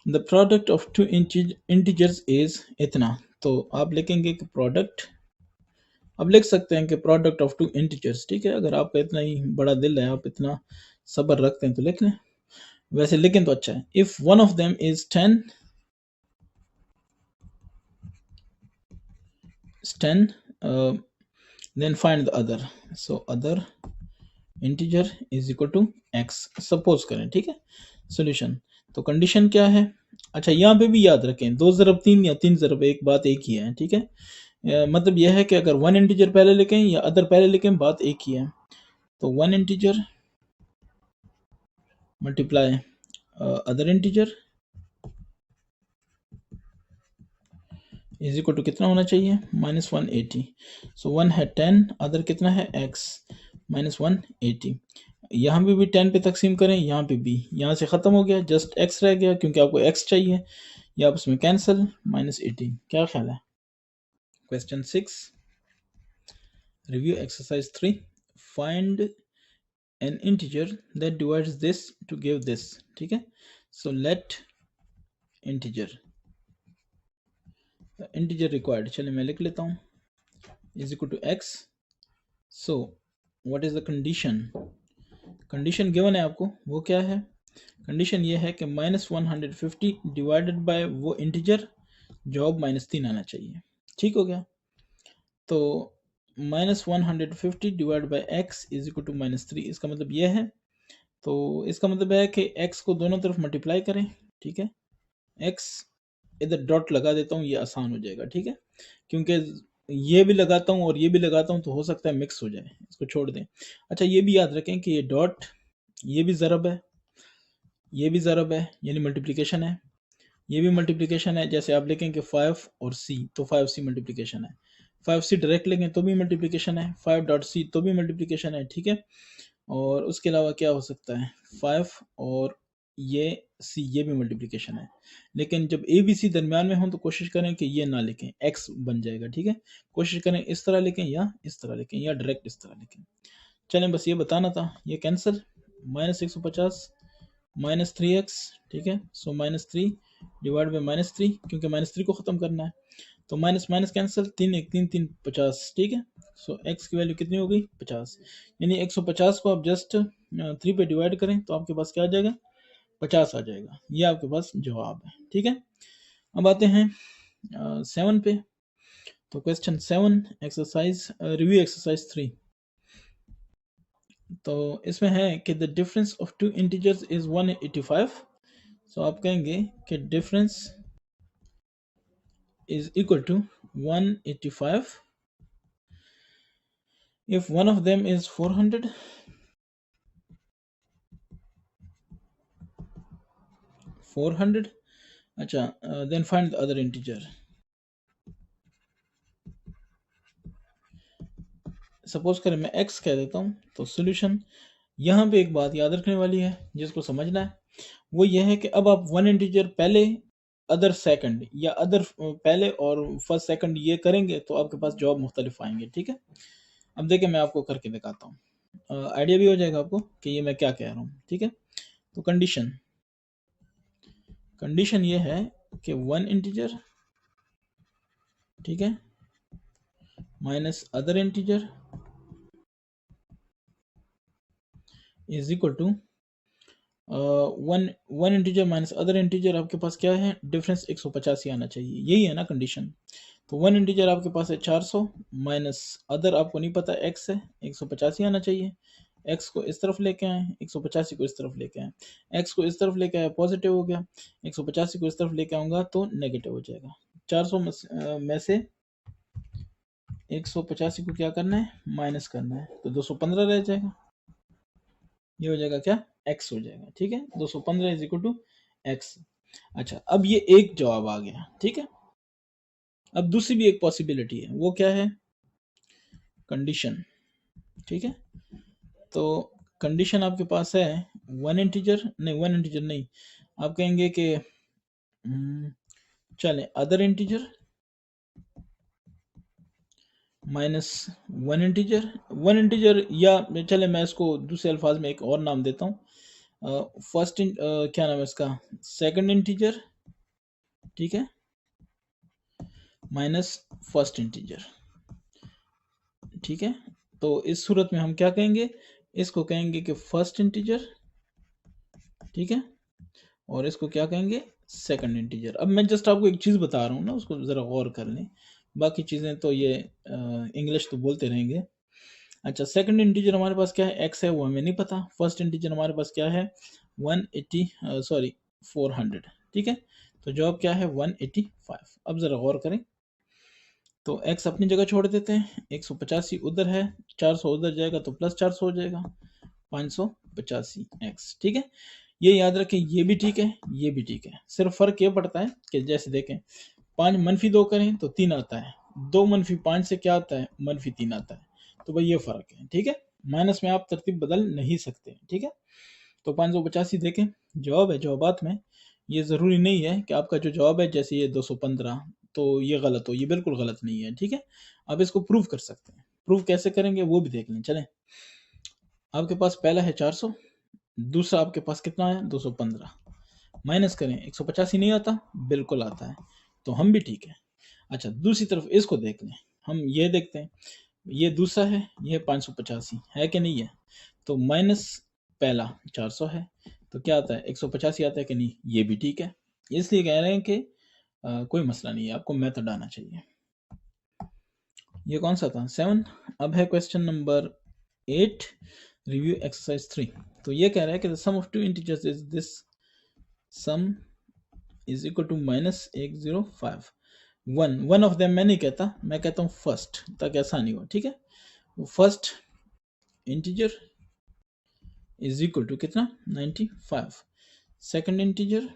The product of two integers is इतना। तो आप लिखेंगे कि प्रोडक्ट, अब लिख सकते हैं कि प्रोडक्ट ऑफ टू इंटीजर्स, ठीक है। अगर आपका इतना ही बड़ा दिल है, आप इतना सब्र रखते हैं तो लिख लें, वैसे लिखें तो अच्छा है। If one of them is 10, then find the other, so other integer is equal to x, suppose करें, ठीक है। सॉल्यूशन, तो कंडीशन क्या है, अच्छा यहाँ पे भी याद रखें 2 ज़रब 3 या 3 ज़रब 1 बात एक ही है, ठीक है। मतलब यह है कि अगर वन इंटीजर पहले लिखें या अदर पहले लिखें, बात एक ही है। तो one integer multiply other integer is equal to कितना होना चाहिए, -180। सो वन है 10, अदर कितना है x, -180। यहाँ भी 10 पे तकसीम करें, यहाँ पे भी, यहाँ से ख़त्म हो गया, जस्ट x रह गया क्योंकि आपको x चाहिए, या आप उसमें कैंसिल, -18। क्या ख्याल है। Question 6, review exercise 3। Find an integer that divides this to give this, ठीक है। So let integer, integer required, चलिए मैं लिख लेता हूँ, is equal to x। So what is the condition, condition given है आपको, वो क्या है, कंडीशन ये है कि -150 डिवाइडेड बाय वो इंटीजर जवाब -3 आना चाहिए, ठीक हो गया। तो -150 divide by x is equal to -3, इसका मतलब ये है, तो इसका मतलब है कि x को दोनों तरफ मल्टीप्लाई करें, ठीक है। x इधर डॉट लगा देता हूँ, ये आसान हो जाएगा, ठीक है, क्योंकि ये भी लगाता हूँ और ये भी लगाता हूँ तो हो सकता है मिक्स हो जाए, इसको छोड़ दें। अच्छा ये भी याद रखें कि ये डॉट, ये भी ज़रब है, ये भी ज़रब है, यानी मल्टीप्लिकेशन है, ये भी मल्टीप्लिकेशन है। जैसे आप लिखेंगे 5 और c, तो 5c मल्टीप्लिकेशन है, 5c डायरेक्ट लेंगे तो भी मल्टीप्लिकेशन है, 5.c तो भी मल्टीप्लिकेशन है, ठीक है। और उसके अलावा क्या हो सकता है, 5 और ये c, ये भी मल्टीप्लिकेशन है। लेकिन जब a b c दरमियान में हो तो कोशिश करें कि ये ना लिखें, x बन जाएगा, ठीक है। कोशिश करें इस तरह लिखें या इस तरह लिखें या डायरेक्ट इस तरह लिखें। चलें बस ये बताना था, ये कैंसिल, -150 -3x, ठीक है। सो -3 डिवाइड बाई -3, क्योंकि -3 को ख़त्म करना है, तो माइनस माइनस कैंसिल, 3 1 3 3 50, ठीक है। सो x की वैल्यू कितनी हो गई, 50, यानी 150 को आप जस्ट 3 पे डिवाइड करें तो आपके पास क्या आ जाएगा, 50 आ जाएगा। ये आपके पास जवाब है, ठीक है। अब आते हैं 7 पे। तो क्वेश्चन 7 एक्सरसाइज, रिव्यू एक्सरसाइज 3। तो इसमें है कि the difference of two integers is 185। So आप कहेंगे कि difference is equal to 185 if one of them is 400, अच्छा, then find the other integer। Suppose करें मैं x कह देता हूँ, तो सोल्यूशन यहाँ पे एक बात याद रखने वाली है जिसको समझना है, वो ये है कि अब आप वन इंटीजर पहले अदर सेकंड या अदर पहले और फर्स्ट सेकंड ये करेंगे तो आपके पास जवाब मुख्तलिफ आएंगे। ठीक है, अब देखिए मैं आपको करके दिखाता हूँ, आइडिया भी हो जाएगा आपको कि ये मैं क्या कह रहा हूँ। ठीक है, तो कंडीशन ये है कि वन इंटीजर, ठीक है, minus other integer is equal to one integer minus other integer. आपके पास क्या है, डिफरेंस 185 आना चाहिए, यही है ना कंडीशन। तो वन इंटीजर आपके पास है 400 माइनस अदर आपको नहीं पता x है, 185 आना चाहिए। x को इस तरफ लेके आए, 185 को इस तरफ लेके आए, x को इस तरफ लेके आए पॉजिटिव हो गया, 185 को इस तरफ लेके आऊंगा तो नेगेटिव हो जाएगा। 400 में से 185 को क्या करना है, माइनस करना है, तो 215 रह जाएगा। ये हो जाएगा क्या, x हो जाएगा। ठीक है, 215 इज इक्वल टू x। अच्छा, अब ये एक जवाब आ गया। ठीक है, अब दूसरी भी एक पॉसिबिलिटी है, वो क्या है, कंडीशन। ठीक है, तो कंडीशन आपके पास है वन इंटीजर नहीं, आप कहेंगे कि चले other integer minus one integer या चले मैं इसको दूसरे अल्फाज में एक और नाम देता हूँ, क्या नाम है इसका, सेकंड इंटीजर, ठीक है, माइनस फर्स्ट इंटीजर। ठीक है, तो इस सूरत में हम क्या कहेंगे, इसको कहेंगे कि फर्स्ट इंटीजर, ठीक है, और इसको क्या कहेंगे, सेकंड इंटीजर। अब मैं जस्ट आपको एक चीज़ बता रहा हूँ ना, उसको ज़रा गौर कर लें, बाकी चीज़ें तो ये इंग्लिश तो बोलते रहेंगे। अच्छा, सेकंड इंटीजर हमारे पास क्या है, x है, वो हमें नहीं पता। फर्स्ट इंटीजर हमारे पास क्या है, 400। ठीक है, तो जवाब क्या है, 185। अब ज़रा गौर करें, तो x अपनी जगह छोड़ देते हैं, 185 उधर है, 400 उधर जाएगा तो प्लस 400 हो जाएगा, 585x। ठीक है, ये याद रखें, ये भी ठीक है, ये भी ठीक है। सिर्फ फर्क ये पड़ता है कि जैसे देखें 5 मनफी 2 करें तो 3 आता है, 2 मनफी 5 से क्या आता है, मनफी 3 आता है। तो भाई ये फर्क है। ठीक है, माइनस में आप तरतीब बदल नहीं सकते। ठीक है, तो 585 देखें, जवाब है, जवाबात में ये ज़रूरी नहीं है कि आपका जो जवाब है, जैसे ये 215, तो ये गलत हो, ये बिल्कुल गलत नहीं है। ठीक है, आप इसको प्रूव कर सकते हैं। प्रूव कैसे करेंगे वो भी देख लें। चलें, आपके पास पहला है 400, दूसरा आपके पास कितना है, 215, माइनस करें, 185 नहीं आता, बिल्कुल आता है, तो हम भी ठीक है। अच्छा, दूसरी तरफ इसको देख लें, हम ये देखते हैं, ये दूसरा है, ये 585 है कि नहीं है, तो माइनस पहला 400 है, तो क्या आता है, 185 आता है कि नहीं, ये भी ठीक है। इसलिए कह रहे हैं कि कोई मसला नहीं है, आपको मेथड आना चाहिए। ये कौन सा था, 7। अब है क्वेश्चन नंबर 8, रिव्यू एक्सरसाइज 3। तो ये कह रहा है कि the sum of two integers is this, sum is equal to -105। One of them मैं नहीं कहता, मैं कहता हूँ फर्स्ट, ताकि आसानी हो। ठीक है, first integer is equal to कितना, 95। Second integer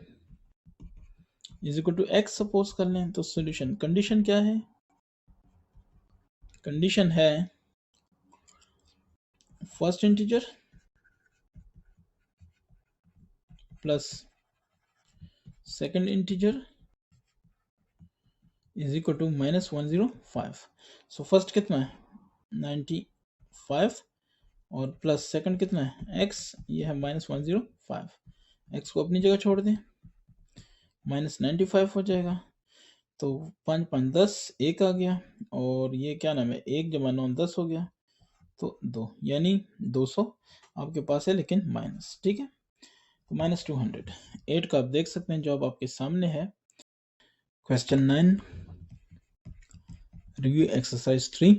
is equal to x suppose कर लें, तो सॉल्यूशन, कंडीशन क्या है, कंडीशन है first integer plus second integer is equal to -105। So first कितना है, 95, और प्लस सेकंड कितना है, x, ये है -105। x को अपनी जगह छोड़ दें, -95 हो जाएगा, तो 5 5 10, एक आ गया, और ये क्या नाम है, 1 जमा 9 10 हो गया, तो 2, यानी 200 आपके पास है, लेकिन माइनस। ठीक है, तो -200। 8 का आप देख सकते हैं, जवाब आपके सामने है। Question 9, review exercise 3।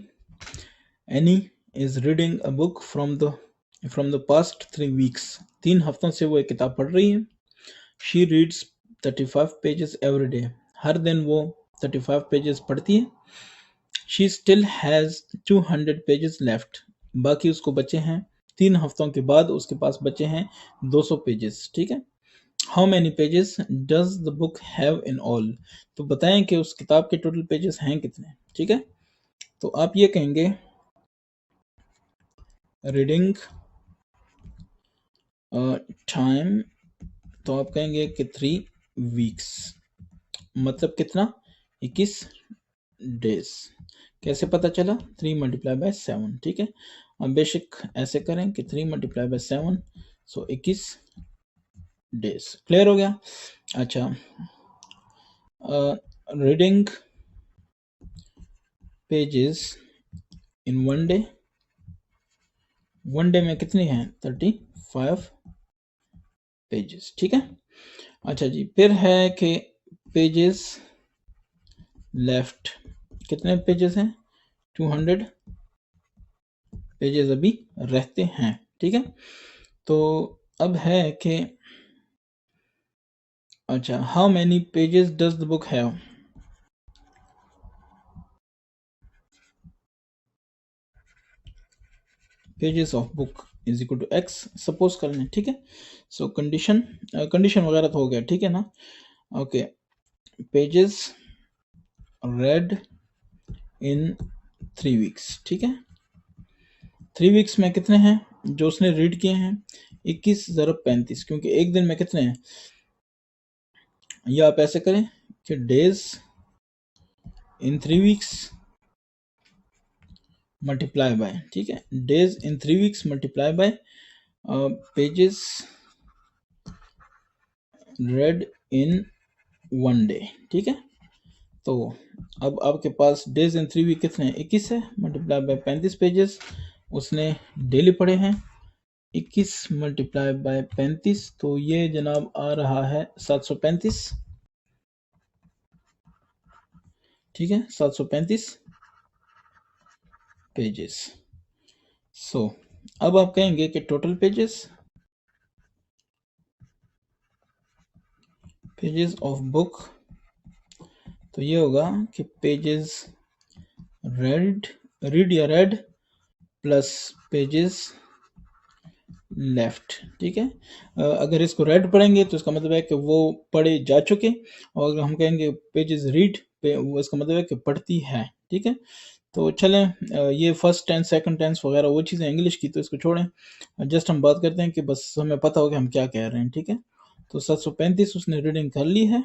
Annie is reading a book from the past 3 weeks. 3 हफ्तों से वो एक किताब पढ़ रही है। She reads 35 pages every day. हर दिन वो 35 पेजेस पढ़ती है। She still has 200 pages left. बाकी उसको बचे हैं, 3 हफ्तों के बाद उसके पास बचे हैं 200 पेजेस। ठीक है, how many pages does the book have in all. तो बताएं कि उस किताब के टोटल पेजेस हैं कितने। ठीक है, तो आप ये कहेंगे रीडिंग टाइम, तो आप कहेंगे कि 3 वीक्स, मतलब कितना, 21 डेज। कैसे पता चला, 3 मल्टीप्लाई बाय 7, ठीक है। अब बेशक ऐसे करें कि 3 multiply by 7, so 21 days. Clear हो गया। अच्छा, reading pages in 1 day, 1 day में कितनी हैं, 35 पेजेस, ठीक है। अच्छा जी, फिर है कि पेजेस लेफ्ट, कितने पेजेस हैं, 200 पेजेस अभी रहते हैं, ठीक है। तो अब है कि अच्छा, how many pages does the book have, pages of book is equal to x suppose कर लें, ठीक है। सो कंडीशन वगैरह तो हो गया, ठीक है ना। ओके, पेजेस रेड इन 3 वीक्स, ठीक है। 3 वीक्स में कितने हैं जो उसने रीड किए हैं, 21 ज़रब 35, क्योंकि एक दिन में कितने हैं, या आप ऐसे करें कि days in 3 weeks multiply by, ठीक है, days in 3 weeks multiply by pages red in 1 day, ठीक है। तो अब आपके पास डेज इन 3 वीक कितने हैं, 21 है, मल्टीप्लाई बाय 35 पेजेस उसने डेली पढ़े हैं, 21 मल्टीप्लाई बाय 35, तो ये जनाब आ रहा है 735, ठीक है, 735 पेजेस। सो अब आप कहेंगे कि टोटल पेजेस ऑफ बुक, तो ये होगा कि पेजेस रीड या रेड प्लस पेजेस लेफ्ट, ठीक है। अगर इसको रेड पढ़ेंगे तो इसका मतलब है कि वो पढ़े जा चुके, और अगर हम कहेंगे पेजेस रीड पे, वो इसका मतलब है कि पढ़ती है, ठीक है। तो चलें, ये फर्स्ट टेंस सेकंड टेंस वगैरह वो चीज़ें इंग्लिश की, तो इसको छोड़ें, जस्ट हम बात करते हैं कि बस हमें पता हो कि हम क्या कह रहे हैं, ठीक है। तो 735 उसने रीडिंग कर ली है,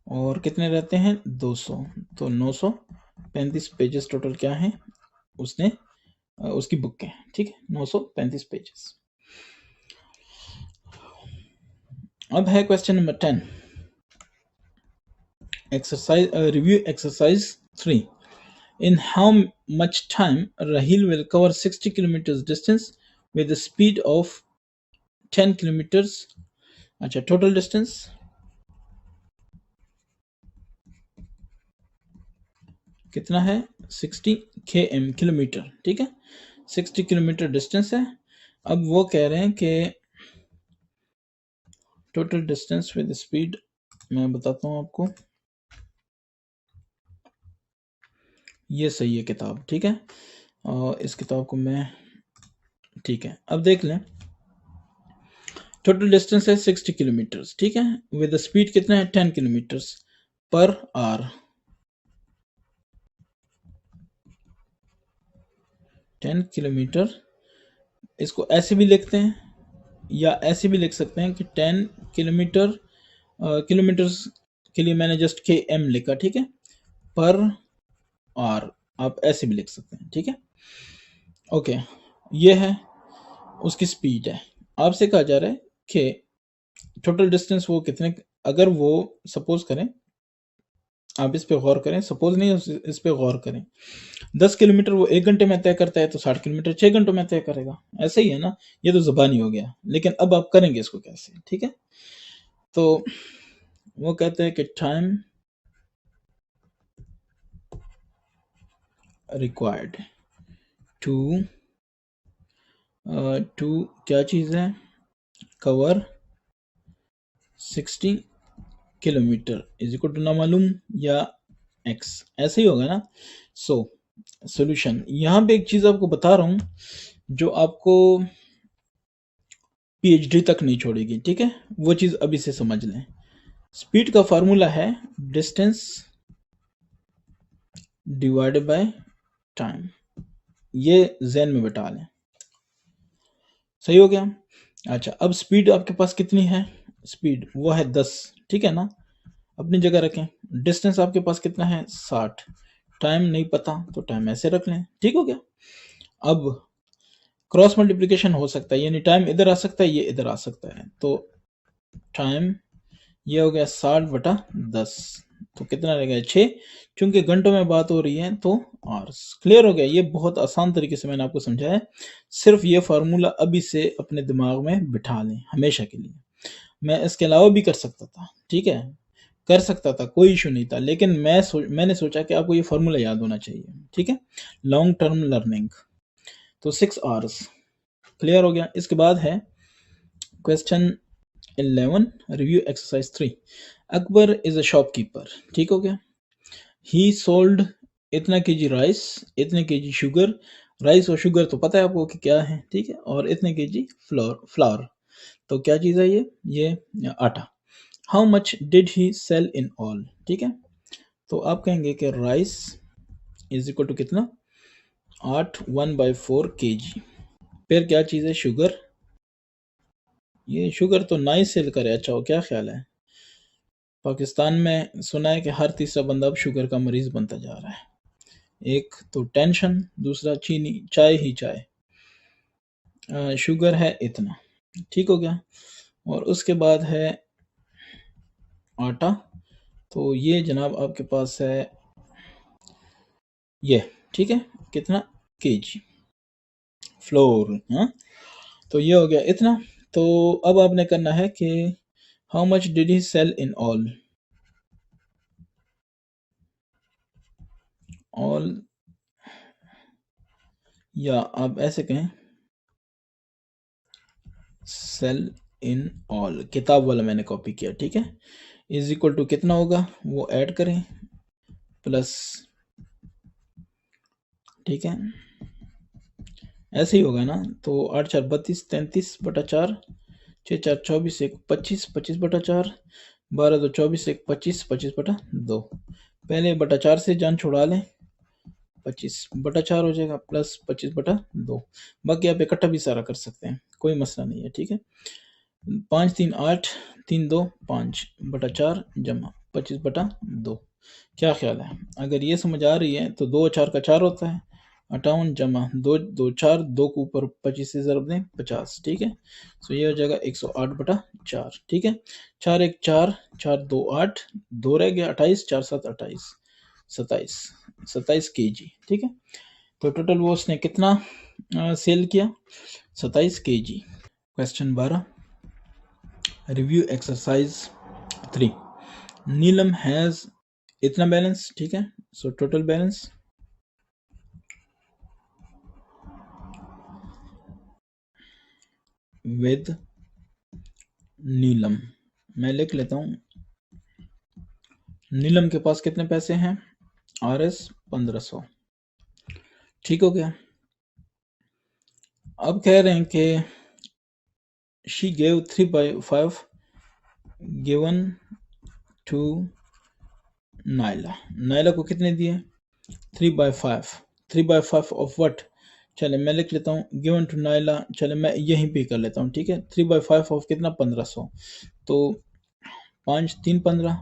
और कितने रहते हैं, 200, तो 935 पेजेस टोटल क्या हैं उसने उसकी बुक के, ठीक है, 935 पेजेस। अब है question number 10, exercise review exercise 3. In how much time Rahil will cover 60 kilometers distance with the speed of 10 kilometers? अच्छा, total distance कितना है, 60 km, किलोमीटर, ठीक है, 60 किलोमीटर डिस्टेंस है। अब वो कह रहे हैं कि टोटल डिस्टेंस विद स्पीड, मैं बताता हूँ आपको, ये सही है किताब, ठीक है, और इस किताब को मैं, ठीक है, अब देख लें, टोटल डिस्टेंस है 60 किलोमीटर्स, ठीक है, विद स्पीड कितना है, 10 किलोमीटर्स पर आवर, 10 किलोमीटर, इसको ऐसे भी लिखते हैं या ऐसे भी लिख सकते हैं कि 10 किलोमीटर, किलोमीटर्स के लिए मैंने जस्ट के एम लिखा, ठीक है, पर आर आप ऐसे भी लिख सकते हैं, ठीक है। ओके, ये है उसकी स्पीड है। आपसे कहा जा रहा है कि टोटल डिस्टेंस वो कितने, अगर वो सपोज करें, आप इस पे गौर करें, सपोज नहीं, इस पे गौर करें, 10 किलोमीटर वो 1 घंटे में तय करता है, तो 60 किलोमीटर 6 घंटों में तय करेगा, ऐसे ही है ना। ये तो ज़बानी हो गया, लेकिन अब आप करेंगे इसको कैसे, ठीक है। तो वो कहते हैं कि टाइम रिक्वायर्ड टू क्या चीज़ है, cover 60 kilometre is equal to ना मालूम या एक्स, ऐसे ही होगा ना। सो सॉल्यूशन, यहाँ पे एक चीज़ आपको बता रहा हूँ जो आपको पीएचडी तक नहीं छोड़ेगी, ठीक है, वो चीज़ अभी से समझ लें। स्पीड का फार्मूला है डिस्टेंस डिवाइडेड बाय टाइम, ये ज़हन में बिठा लें। सही हो गया? अच्छा, अब स्पीड आपके पास कितनी है? स्पीड वो है 10, ठीक है ना? अपनी जगह रखें। डिस्टेंस आपके पास कितना है? 60। टाइम नहीं पता तो टाइम ऐसे रख लें, ठीक हो गया? अब क्रॉस मल्टीप्लिकेशन हो सकता है, यानी टाइम इधर आ सकता है, ये इधर आ सकता है। तो टाइम ये हो गया 60/10, तो कितना रह गया? 6। चूंकि घंटों में बात हो रही है तो आवर्स। क्लियर हो गया? ये बहुत आसान तरीके से मैंने आपको समझाया। सिर्फ ये फार्मूला अभी से अपने दिमाग में बिठा लें हमेशा के लिए। मैं इसके अलावा भी कर सकता था, ठीक है, कर सकता था, कोई इशू नहीं था, लेकिन मैंने सोचा कि आपको ये फार्मूला याद होना चाहिए, ठीक है। लॉन्ग टर्म लर्निंग, तो 6 आवर्स। क्लियर हो गया? इसके बाद है question 11, review exercise 3। Akbar is a shopkeeper, ठीक हो गया। ही सोल्ड इतना केजी राइस, इतने केजी शुगर। राइस और शुगर तो पता है आपको कि क्या है, ठीक है, और इतने केजी फ्लावर, तो क्या चीज़ है ये आटा। How much did he sell in all, ठीक है। तो आप कहेंगे कि राइस इज इक्वल टू कितना? 8 1/4 kg। फिर क्या चीज़ है? शुगर। ये शुगर तो ना ही सेल करे, अच्छा हो, क्या ख्याल है? पाकिस्तान में सुना है कि हर तीसरा बंदा अब शुगर का मरीज बनता जा रहा है। एक तो टेंशन, दूसरा चीनी, चाय ही चाय। शुगर है इतना, ठीक हो गया। और उसके बाद है आटा, तो ये जनाब आपके पास है ये, ठीक है, कितना? केजी। फ्लोर, हाँ, तो ये हो गया इतना। तो अब आपने करना है कि how much did he sell in all. All, या आप ऐसे कहें सेल इन ऑल, किताब वाला मैंने कॉपी किया, ठीक है। इज इक्वल टू कितना होगा वो ऐड करें, प्लस, ठीक है, ऐसे ही होगा ना। तो 8 4 32, 33/4, 6 4 24, 1 25, 25/4, 12 2 24, 1 25, 25/2। पहले बटा 4 से जान छुड़ा लें, 25/4 हो जाएगा, प्लस 25/2। बाकी आप इकट्ठा भी सारा कर सकते हैं, कोई मसला नहीं है, ठीक है। 5 3 8, 3 2 5/4 जमा 25/2। क्या ख्याल है? अगर ये समझ आ रही है तो 2 4 का 4 होता है, 58 जमा 2 2 4, 2 के ऊपर 25 से ज़रब दें 50, ठीक है। सो ये हो जाएगा 108/4, ठीक है। 4 1 4, 4 2 8, 2 रह गया 28, 4 7 28, 27 kg, ठीक है। तो टोटल वो उसने कितना सेल किया? 27 kg। Question 12, review exercise 3। Neelam has इतना बैलेंस, ठीक है। सो टोटल बैलेंस विद नीलम, मैं लिख लेता हूँ। नीलम के पास कितने पैसे हैं? RS 1500, ठीक हो गया। अब कह रहे हैं कि she gave 3/5 given to Naila. Naila को कितने दिए? 3/5। 3/5 ऑफ व्हाट? चले मैं लिख लेता हूँ गिवन टू नाइला, चले मैं यहीं पे कर लेता हूँ, ठीक है। 3/5 ऑफ कितना? 1500। तो 5 3 15,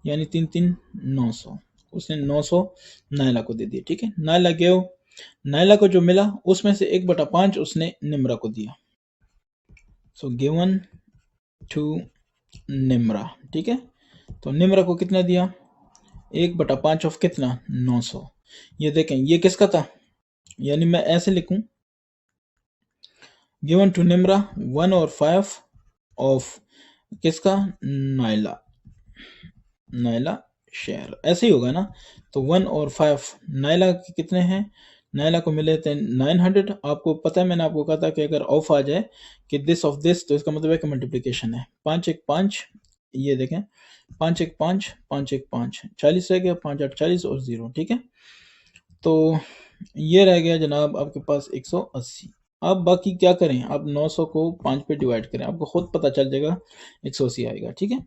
यानी 3 3 900। उसने 900 नाइला को दे दिया, ठीक है। नाइला गेव, नाइला को जो मिला उसमें से 1/5 उसने निम्रा को दिया। सो गिवन टू निम्रा, ठीक है। तो निम्रा को कितना दिया? 1/5 ऑफ कितना? 900। ये देखें ये किसका था, यानी मैं ऐसे लिखूं गिवन टू निम्रा 1/5 ऑफ किसका? नाइला, नाइला शेयर, ऐसे ही होगा ना। तो 1/5 नाइला के कितने हैं? नाइला को मिले थे 900। आपको पता है मैंने आपको कहा था कि अगर ऑफ आ जाए कि दिस ऑफ दिस, तो इसका मतलब है कि मल्टीप्लिकेशन है। 5 1 5, ये देखें 5 1 5, 5 1 5, 40 रह गया, 5 8 40 और 0, ठीक है। तो ये रह गया जनाब आपके पास 180। अब बाकी क्या करें? आप 900 को 5 पे डिवाइड करें, आपको खुद पता चल जाएगा 180 आएगा, ठीक है।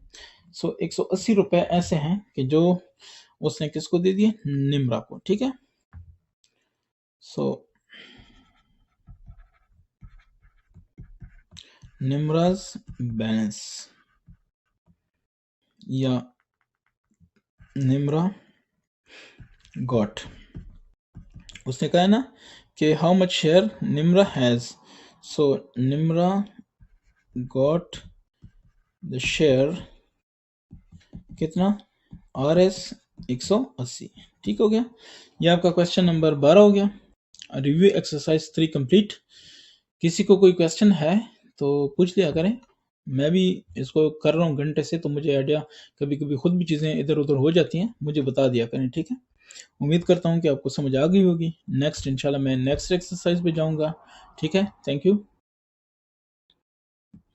सो 180 रुपए ऐसे हैं कि जो उसने किसको दे दिए? निम्रा को, ठीक है। सो निम्राज बैलेंस या निम्रा गॉट, उसने कहा है ना कि how much share Nimra has, so Nimra got the share कितना, RS 180। ठीक हो गया, ये आपका क्वेश्चन नंबर 12 हो गया। Review exercise 3 complete. किसी को कोई क्वेश्चन है तो पूछ लिया करें, मैं भी इसको कर रहा हूँ घंटे से, तो मुझे आइडिया कभी कभी खुद भी चीज़ें इधर उधर हो जाती हैं, मुझे बता दिया करें। ठीक है, उम्मीद करता हूँ कि आपको समझ आ गई होगी। नेक्स्ट इंशाल्लाह मैं नेक्स्ट एक्सरसाइज पे जाऊँगा। ठीक है, थैंक यू।